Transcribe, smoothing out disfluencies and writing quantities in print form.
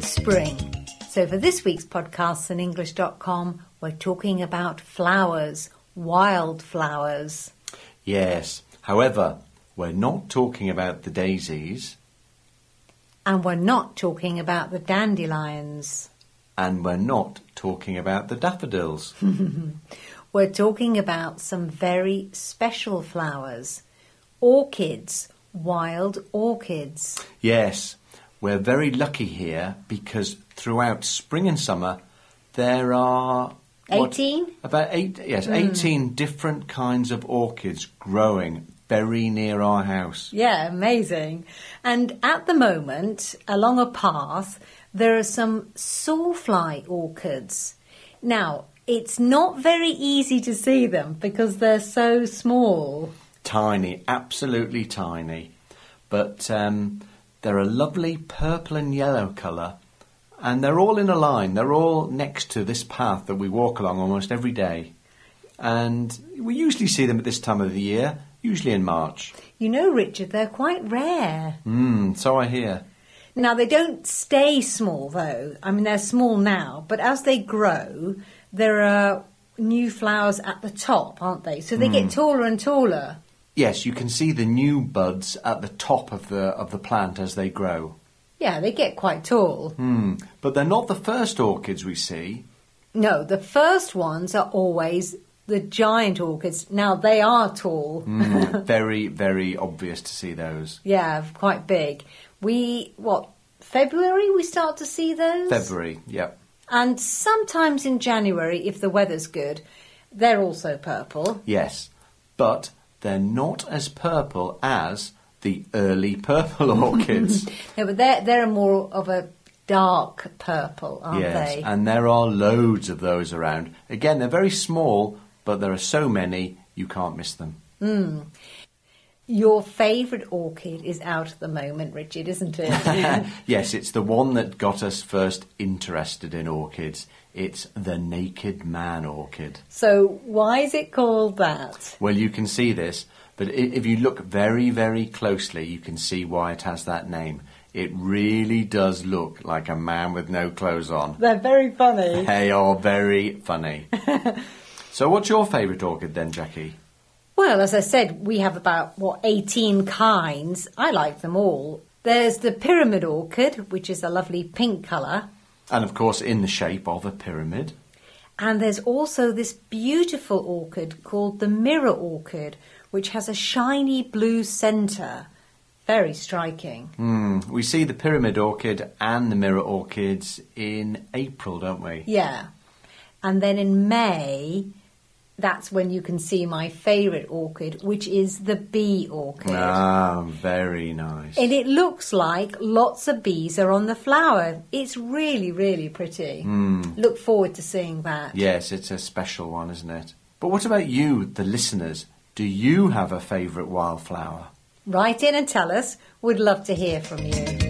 It's spring. So for this week's podcast on English.com, we're talking about flowers, wild flowers. Yes, however, we're not talking about the daisies. And we're not talking about the dandelions. And we're not talking about the daffodils. We're talking about some very special flowers. Orchids, wild orchids. Yes, we're very lucky here because throughout spring and summer there are... 18? About 18 different kinds of orchids growing very near our house. Yeah, amazing. And at the moment, along a path, there are some sawfly orchids. Now, it's not very easy to see them because they're so small. Tiny, absolutely tiny. But they're a lovely purple and yellow colour. And they're all in a line. They're all next to this path that we walk along almost every day. And we usually see them at this time of the year, usually in March. You know, Richard, they're quite rare. So I hear. Now, they don't stay small, though. I mean, they're small now. But as they grow, there are new flowers at the top, aren't they? So they get taller and taller. Yes, you can see the new buds at the top of the plant as they grow. Yeah, they get quite tall. But they're not the first orchids we see. No, the first ones are always the giant orchids. Now, they are tall. Very, very obvious to see those. Yeah, quite big. February we start to see those? February, yep. And sometimes in January, if the weather's good, they're also purple. Yes, but they're not as purple as the early purple orchids. No, but they're more of a dark purple, aren't they? Yes, and there are loads of those around. Again, they're very small, but there are so many, you can't miss them. Your favourite orchid is out at the moment, Richard, isn't it? Yes, it's the one that got us first interested in orchids. It's the naked man orchid. So why is it called that? Well, you can see this, but if you look very, very closely, you can see why it has that name. It really does look like a man with no clothes on. They're very funny. They are very funny. So what's your favourite orchid then, Jackie? Well, as I said, we have about, 18 kinds. I like them all. There's the pyramid orchid, which is a lovely pink colour. And, of course, in the shape of a pyramid. And there's also this beautiful orchid called the mirror orchid, which has a shiny blue centre. Very striking. We see the pyramid orchid and the mirror orchids in April, don't we? Yeah. And then in May, that's when you can see my favourite orchid, which is the bee orchid. Ah, very nice. And it looks like lots of bees are on the flower. It's really, really pretty. Look forward to seeing that. Yes, it's a special one, isn't it? But what about you, the listeners? Do you have a favourite wildflower? Write in and tell us. We'd love to hear from you.